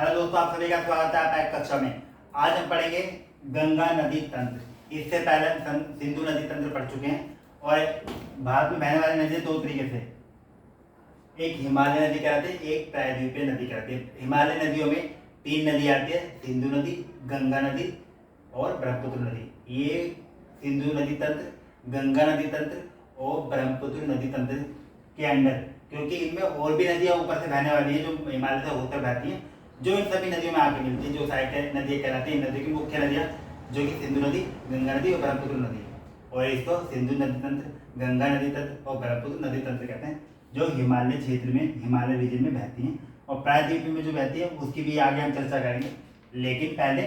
Hello दोस्तों, आप सभी का स्वागत है आपका कक्षा में। आज हम पढ़ेंगे गंगा नदी तंत्र। इससे पहले हम सिंधु नदी तंत्र पढ़ चुके हैं। और भारत में बहने वाली नदी दो तरीके से, एक हिमालय नदी कहलाती है, एक प्रायद्वीपीय नदी कहलाती है। हिमालय नदियों में तीन नदी आती है, सिंधु नदी, गंगा नदी और ब्रह्मपुत्र नदी। ये सिंधु नदी तंत्र, गंगा नदी तंत्र और ब्रह्मपुत्र नदी तंत्र के अंडर, क्योंकि इनमें और भी नदियां ऊपर से बहने वाली है जो हिमालय से होकर बहती हैं, जो इन सभी नदियों में आके मिलती है। जो साइड नदियाँ कहलाती है, नदियों की मुख्य नदियाँ जो कि सिंधु नदी, गंगा नदी और ब्रह्मपुत्र नदी। और इसको सिंधु नदी तंत्र, गंगा नदी तंत्र और ब्रह्मपुत्र नदी तंत्र कहते हैं, जो हिमालय क्षेत्र में, हिमालय रीजन में बहती हैं। और प्रायद्वीप में जो बहती है उसकी भी आगे हम चर्चा करेंगे, लेकिन पहले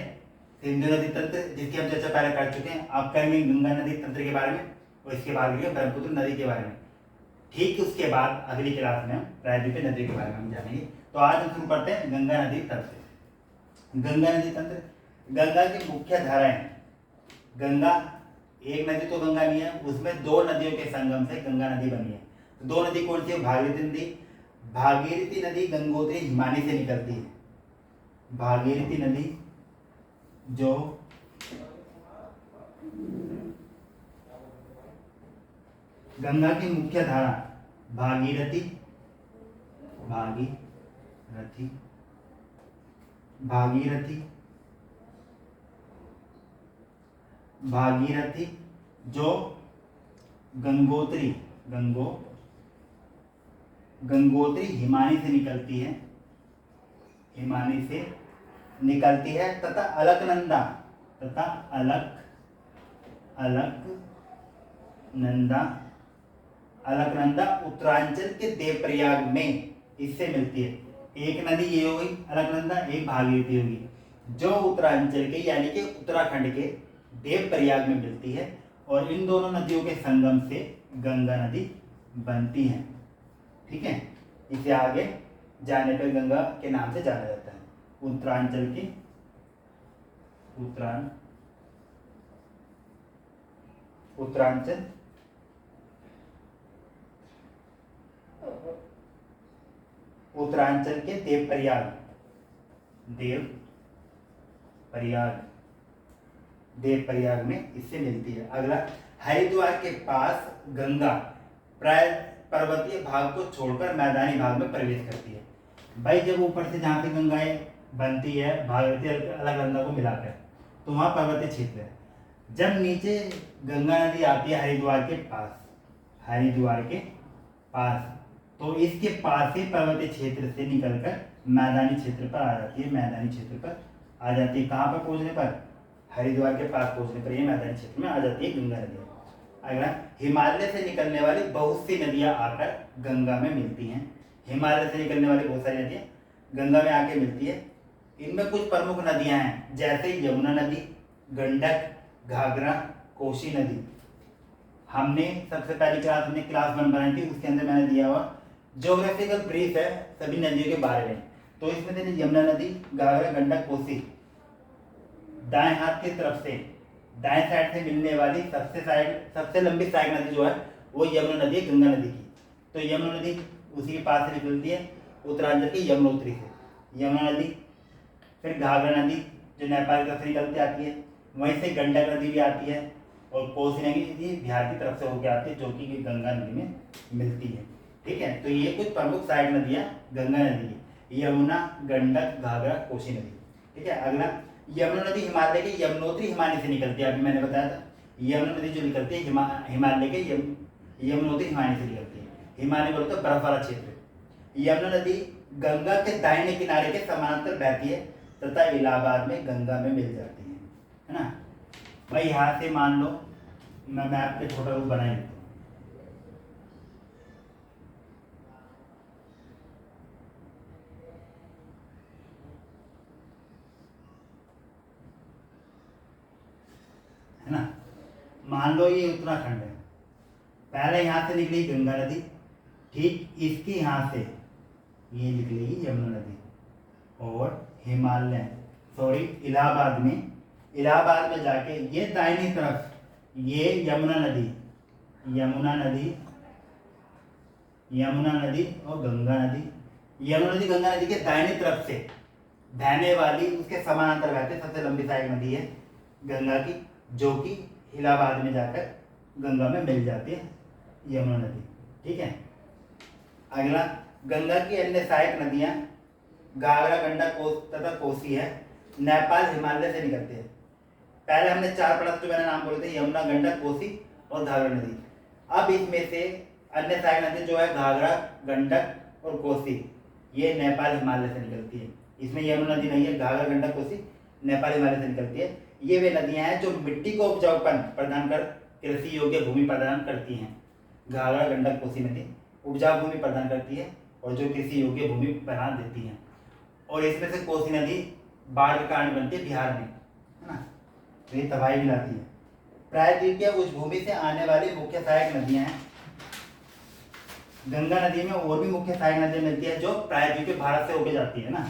सिंधु नदी तंत्र जिसकी हम चर्चा पहले कर चुके हैं, आप करेंगे गंगा नदी तंत्र के बारे में और इसके बाद करेंगे ब्रह्मपुत्र नदी के बारे में। ठीक उसके बाद अगली क्लास में हम प्रायद्वीपीय नदी के बारे में हम जानेंगे। तो आज हम शुरू करते हैं गंगा नदी तंत्र। गंगा नदी तंत्र, गंगा की मुख्य धाराएं। गंगा एक नदी तो गंगा नहीं है, उसमें दो नदियों के संगम से गंगा नदी बनी है। तो दो नदी कौन सी है? भागीरथी नदी। भागीरथी नदी गंगोत्री हिमानी से निकलती है। भागीरथी नदी जो गंगा की मुख्य धारा भागीरथी, भागीरथी, भागीरथी, भागीरथी जो गंगोत्री, गंगोत्री हिमानी से निकलती है, हिमानी से निकलती है, तथा अलकनंदा, अलकनंदा उत्तरांचल के देवप्रयाग में इससे मिलती है। एक नदी ये हो गई अलकनंदा, एक भागीरथी होगी, जो उत्तरांचल के यानी कि उत्तराखंड के देवप्रयाग में मिलती है। और इन दोनों नदियों के संगम से गंगा नदी बनती है। ठीक है, इसे आगे जाने पर गंगा के नाम से जाना जाता है। उत्तरांचल की, उत्तरांचल के देवप्रयाग में इससे मिलती है। अगला, हरिद्वार के पास गंगा प्राय पर्वतीय भाग को छोड़कर मैदानी भाग में प्रवेश करती है। भाई जब ऊपर से जहाँ से गंगाएं बनती है भागीरथी अलकनंदा को मिलाकर, तो वहाँ पर्वतीय क्षेत्र है। जब नीचे गंगा नदी आती है हरिद्वार के पास, तो इसके पास ही पर्वतीय क्षेत्र से निकलकर मैदानी क्षेत्र पर आ जाती है। कहाँ पर पहुँचने पर? हरिद्वार के पास पहुँचने पर ये मैदानी क्षेत्र में आ जाती है गंगा नदी। अगला, हिमालय से निकलने वाली बहुत सी नदियाँ आकर गंगा में मिलती हैं। हिमालय से निकलने वाली बहुत सारी नदियाँ गंगा में आके मिलती है। इनमें कुछ प्रमुख नदियाँ हैं, जैसे यमुना नदी, गंडक, घाघरा, कोसी नदी। हमने सबसे पहली क्लास 1 बनाई थी, उसके अंदर मैंने दिया हुआ ज्योग्राफिकल ब्रीफ है सभी नदियों के बारे में। तो इसमें थे यमुना नदी, घाघरा, गंडक, कोसी। दाएं हाथ की तरफ से, दाएं साइड से मिलने वाली सबसे लंबी सहायक नदी जो है वो यमुना नदी है, गंगा नदी की। तो यमुना नदी उसी के पास से निकलती है, उत्तरांचल की यमुनोत्री से यमुना नदी। फिर घाघरा नदी जो नेपाल की तरफ से निकलती आती है, वहीं से गंडक नदी भी आती है, और कोसी नदी बिहार की तरफ से होकर आती है, जो कि गंगा नदी में मिलती है। ठीक है, तो ये कुछ प्रमुख सहायक नदियाँ गंगा नदी की, यमुना, गंडक, घाघरा, कोसी नदी। ठीक है, अगला, यमुना नदी हिमालय के यमुनोत्री हिमानी से निकलती है। अभी मैंने बताया था यमुना नदी जो निकलती है हिमालय के यमुनोत्री हिमानी से निकलती है। हिमालय बोलते हैं बर्फ वाला क्षेत्र। यमुना नदी गंगा के दाहिने किनारे के समानांतर बहती है तथा इलाहाबाद में गंगा में मिल जाती है ना। भाई यहाँ से मान लो मैं मैप पे छोटा रूप बना लेता हूँ। है ना, मान लो ये उत्तराखंड है, पहले यहाँ से निकली गंगा नदी, ठीक इसके यहाँ से ये निकलेगी यमुना नदी, और इलाहाबाद में जाके ये दाहिनी तरफ ये यमुना नदी और गंगा नदी, यमुना नदी गंगा नदी के दाहिनी तरफ से बहने वाली उसके समानांतर बहती सबसे लंबी सहायक नदी है गंगा की, जो कि इलाहाबाद में जाकर गंगा में मिल जाती है, यमुना नदी। ठीक है। अगला, गंगा की अन्य सहायक नदियां घाघरा, गंडक, तथा कोसी है, नेपाल हिमालय से निकलते हैं। पहले हमने 4 पढ़ा जो मैंने नाम बोले थे, यमुना, गंडक, कोसी और घाघरा नदी। अब इसमें से अन्य सहायक नदी जो है घाघरा, गंडक और कोसी, ये नेपाल हिमालय से निकलती है। इसमें यमुना नदी नहीं है, घाघरा, गंडक, कोसी नेपाल हिमालय से निकलती है। ये वे नदियां हैं जो मिट्टी को उपजाऊपन प्रदान कर कृषि योग्य भूमि प्रदान करती हैं। घाघरा, गंडक, कोसी नदी उपजाऊ भूमि प्रदान करती है और जो कृषि योग्य भूमि बना देती है। और इसमें से कोसी नदी बाढ़ के कारण बनती है बिहार में, है ना, तो ये तबाही भी लाती है। प्रायद्वीपीय उच्च भूमि से आने वाली मुख्य सहायक नदियां हैं। गंगा नदी में और भी मुख्य सहायक नदियां मिलती है जो प्रायद्वीपीय भारत से होके जाती है ना।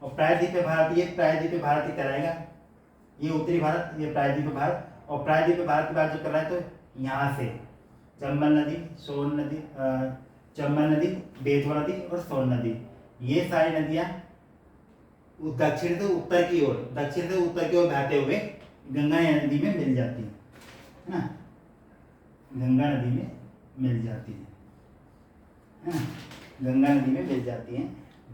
और प्रायद्वीपीय भारत, ये प्रायद्वीपीय भारत ही कराएगा, ये उत्तरी भारत, ये प्रायद्वीपीय भारत। और प्रायद्वीपीय भारत की बात जो कर रहा है तो यहाँ से चंबल नदी, सोन नदी, चंबल नदी, बेतवा नदी और सोन नदी, ये सारी नदियां दक्षिण से उत्तर की ओर बहते हुए गंगा नदी में मिल जाती है ना, गंगा नदी में मिल जाती है ना, गंगा नदी में मिल जाती हैं।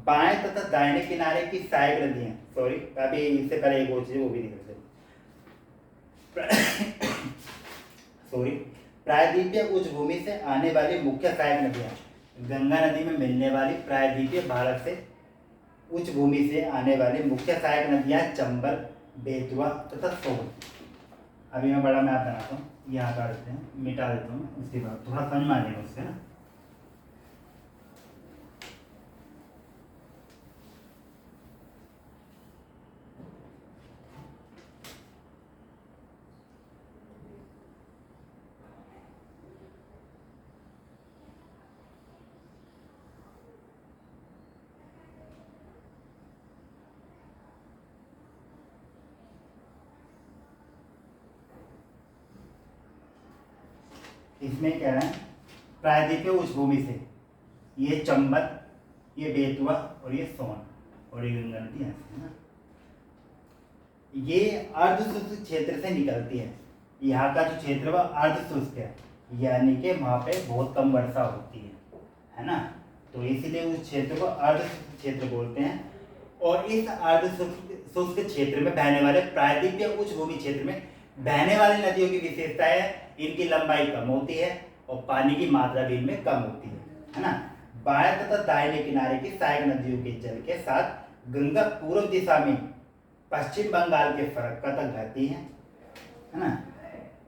बाएं तथा दाहिने किनारे की सहायक नदियां, सॉरी अभी इससे पहले एक और चीज वो भी निकल सॉरी, प्रायद्वीपीय उच्च भूमि से आने वाली मुख्य सहायक नदियां, गंगा नदी में मिलने वाली प्रायद्वीपीय भारत से उच्च भूमि से आने वाली मुख्य सहायक नदियां चंबल, बेतवा तथा सोन। अभी मैं बड़ा मैप बनाता हूँ, यहाँ हटा देते हैं, मिटा देता हूँ, उसके बाद थोड़ा समझ में आ जाएगा उससे ना। इसमें क्या है, प्रायद्वीपीय उच्च भूमि से ये चंबल, ये बेतवा और ये सोन और ये गंगा नदी है ना, ये अर्धशुष्क क्षेत्र से निकलती है। यहाँ का जो क्षेत्र वह अर्धशुष्क है, यानी कि वहाँ पे बहुत कम वर्षा होती है ना, तो इसीलिए उस क्षेत्र को अर्धशुष्क क्षेत्र बोलते हैं। और इस अर्धशुष्क क्षेत्र में बहने वाले प्रायद्वीपीय उच्च भूमि क्षेत्र में बहने वाली नदियों की विशेषता है, इनकी लंबाई कम होती है और पानी की मात्रा भी इनमें कम होती है ना। बाएं तथा दाहिने किनारे की सहायक नदियों के जल के साथ गंगा पूर्व दिशा में पश्चिम बंगाल के फरक्का तक बहती है ना।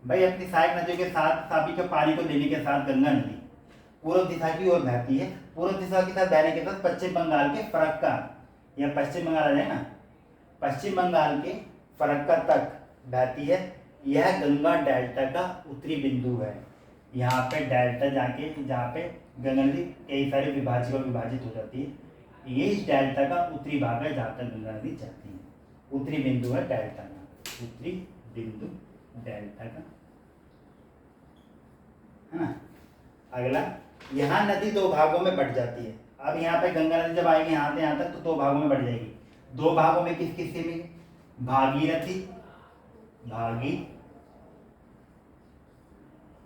भाई अपनी सहायक नदियों के साथ तापी के पानी को लेने के साथ गंगा नदी पूर्व दिशा की ओर बहती है। पूर्व दिशा के साथ बहने के साथ पश्चिम बंगाल के फरक्का, या पश्चिम बंगाल आ जाए ना, पश्चिम बंगाल के फरक्का तक बहती है। यह गंगा डेल्टा का उत्तरी बिंदु है। यहाँ पे डेल्टा जाके जहाँ पे गंगा नदी कई सारे विभाजकों में विभाजित हो जाती है, ये इस डेल्टा का उत्तरी भाग है जहाँ तक गंगा नदी जाती है। उत्तरी बिंदु है डेल्टा का, उत्तरी बिंदु डेल्टा का, है ना। अगला, यहाँ नदी 2 भागों में बढ़ जाती है। अब यहाँ पे गंगा नदी जब आएगी यहाँ से यहाँ तक तो 2 भागों में बढ़ जाएगी। 2 भागों में किस किस से मिली, भागीरथी,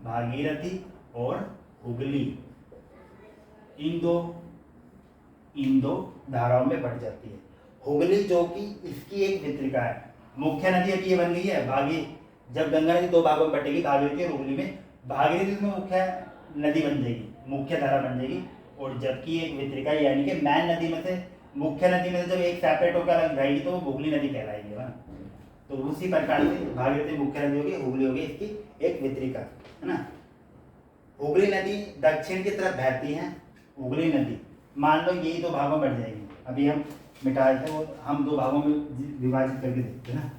भागीरथी और हुगली, इन दो धाराओं में बढ़ जाती है। हुगली जो कि इसकी एक वितरिका है, मुख्य नदी अभी ये बन गई है भागी, जब गंगा नदी 2 भागों में बटेगी भागीरथी और हुगली में, भागीरथी उसमें मुख्य नदी बन जाएगी, मुख्य धारा बन जाएगी। और जबकि एक वितरिका यानी कि मैन नदी में से, मुख्य नदी में से जब एक सेपरेट होकर अलग जाएगी तो वो हुगली नदी कहलाएगी ना। तो उसी प्रकार से भागीरथी मुख्य नदी होगी, हुगली होगी इसकी एक वितरिका, है ना। हुगली नदी दक्षिण की तरफ बहती है। हुगली नदी मान लो यही 2 भागों में बढ़ जाएगी, अभी हम मिटा देते हैं, हम 2 भागों में विभाजित करके देखते हैं ना।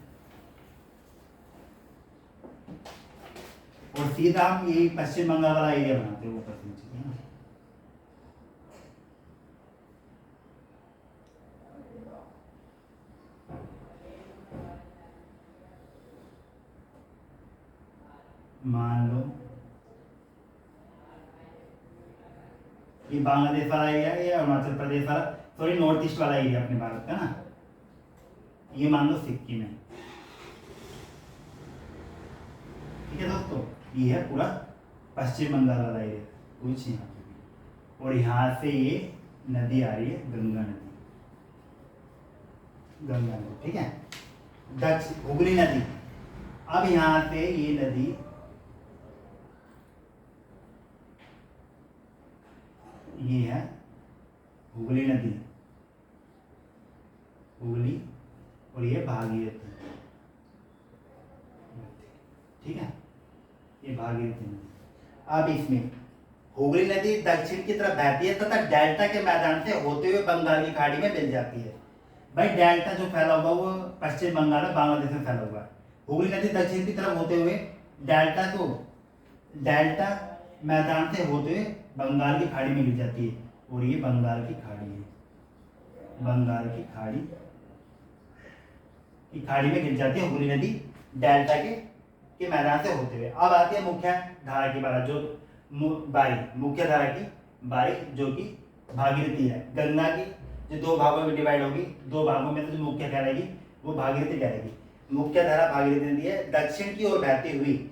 और सीधा हम यही पश्चिम बंगाल वाला एरिया बनाते हैं, ऊपर से नीचे, है ना। मान लो ये बांग्लादेश वाला एरिया है या अरुणाचल प्रदेश वाला, सॉरी नॉर्थ ईस्ट वाला एरिया अपने भारत का ना, ये मान लो सिक्किम है, ठीक है दोस्तों। ये है पूरा पश्चिम बंगाल वाला एरिया, कुछ यहाँ पे भी। और यहाँ से ये नदी आ रही है गंगा नदी, गंगा नदी, ठीक है, दक्षिण हुगली नदी। अब यहाँ से ये नदी ये है हुगली नदी, हुगली, और ये भागीरथी, ठीक है, ये भागीरथी नदी। अब इसमें हुगली नदी दक्षिण की तरफ बहती है तथा डेल्टा के मैदान से होते हुए बंगाल की खाड़ी में मिल जाती है। भाई डेल्टा जो फैला हुआ वो पश्चिम बंगाल में बांग्लादेश में फैला हुआ है। हुगली नदी दक्षिण की तरफ होते हुए डेल्टा मैदान से होते हुए बंगाल की खाड़ी में मिल जाती है, और ये बंगाल की खाड़ी है, बंगाल की खाड़ी में गिर जाती है हुगली नदी डेल्टा के मैदान से होते हुए। अब आती है मुख्य धारा की बात, जो मुख्य धारा की बारी, जो कि भागीरथी है। गंगा की जो दो भागों में डिवाइड होगी, दो भागों में तो जो मुख्य कहलाएगी वो भागीरथी कहलाएगी। मुख्य धारा भागीरथी नदी है, दक्षिण की ओर बहती हुई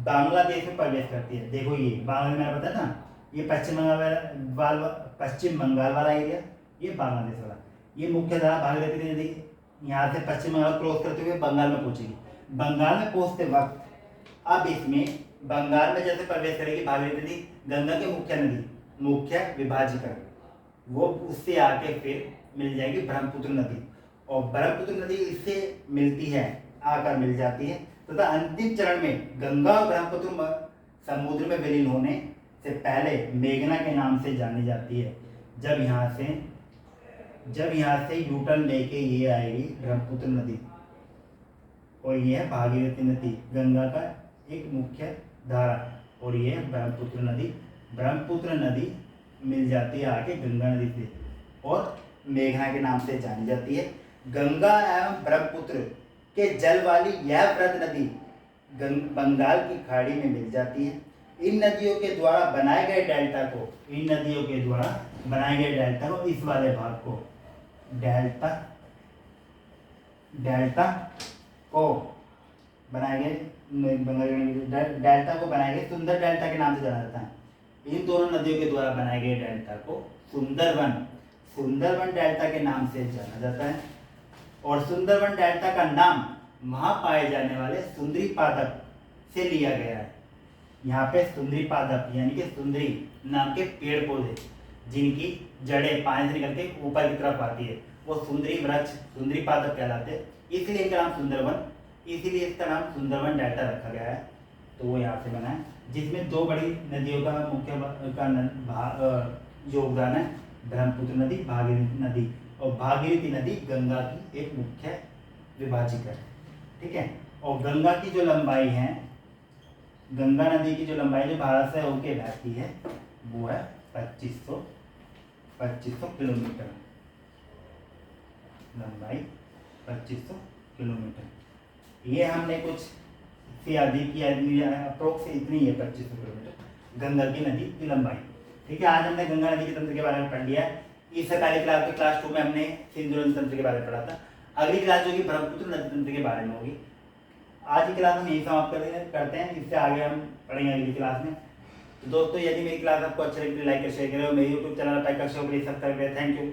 बांग्लादेश में प्रवेश करती है। देखो ये बांग्लादेश, मैंने बताया ना, ये पश्चिम बंगाल वाला एरिया, ये बांग्लादेश वाला। ये मुख्य धारा भागीरथी नदी यहाँ से पश्चिम बंगाल क्रॉस करते हुए बंगाल में पहुंचेगी। बंगाल में पहुंचते वक्त अब इसमें बंगाल में जैसे प्रवेश करेगी भागीरथी नदी, गंगा की मुख्य विभाजिका, वो उससे आके फिर मिल जाएगी ब्रह्मपुत्र नदी, और ब्रह्मपुत्र नदी इससे मिलती है, आकर मिल जाती है, तथा अंतिम चरण में गंगा और ब्रह्मपुत्र समुद्र में विलीन होने से पहले मेघना के नाम से जानी जाती है। जब यहाँ से यूटर्न लेके ये आएगी ब्रह्मपुत्र नदी, और ये है भागीरथी नदी, गंगा का एक मुख्य धारा, और ये है ब्रह्मपुत्र नदी मिल जाती है आके गंगा नदी से, और मेघना के नाम से जानी जाती है। गंगा एवं ब्रह्मपुत्र के जल वाली यह वृहद नदी बंगाल की खाड़ी में मिल जाती है। इन नदियों के द्वारा बनाए गए डेल्टा को, इस वाले भाग को डेल्टा को बनाए गए सुंदर डेल्टा के नाम से जाना जाता है। इन दोनों नदियों के द्वारा बनाए गए डेल्टा को सुंदरबन डेल्टा के नाम से जाना जाता है, और सुंदरबन डेल्टा का नाम वहां पाए जाने वाले सुंदरी पादप से लिया गया है। यहाँ पे सुंदरी पादप यानी कि सुंदरी नाम के पेड़ पौधे जिनकी जड़ें पानी से निकल के ऊपर की तरफ आती है, वो सुंदरी वृक्ष सुंदरी पादप कहलाते हैं, इसलिए इनका नाम इसका नाम सुंदरबन डेल्टा रखा गया है। तो वो यहाँ से बना है, जिसमें दो बड़ी नदियों का योगदान है, ब्रह्मपुत्र नदी, भागीरथी नदी, और भागीरथी नदी गंगा की एक मुख्य विभाजिका है, ठीक है। और गंगा की जो लंबाई है, गंगा नदी की जो लंबाई जो भारत से होके बहती है वो है 2500 किलोमीटर, लंबाई 2500 किलोमीटर। ये हमने कुछ से अधिक की अप्रोक्स इतनी है 2500 किलोमीटर गंगा की नदी की लंबाई, ठीक है। आज हमने गंगा नदी के तंत्र के बारे में पढ़ लिया है। इस सरकारी क्लास 2 में हमने सिंधु नदी तंत्र के बारे में पढ़ा था। अगली क्लास जो कि ब्रह्मपुत्र नदी तंत्र के बारे में होगी। आज की क्लास हम यही समाप्त करते हैं, इससे आगे हम पढ़ेंगे अगली क्लास में। तो दोस्तों, यदि मेरी क्लास आपको अच्छी लगी तो लाइक और शेयर करें, और मेरे यूट्यूब चैनल पर सब्सक्राइब करें। Thank you.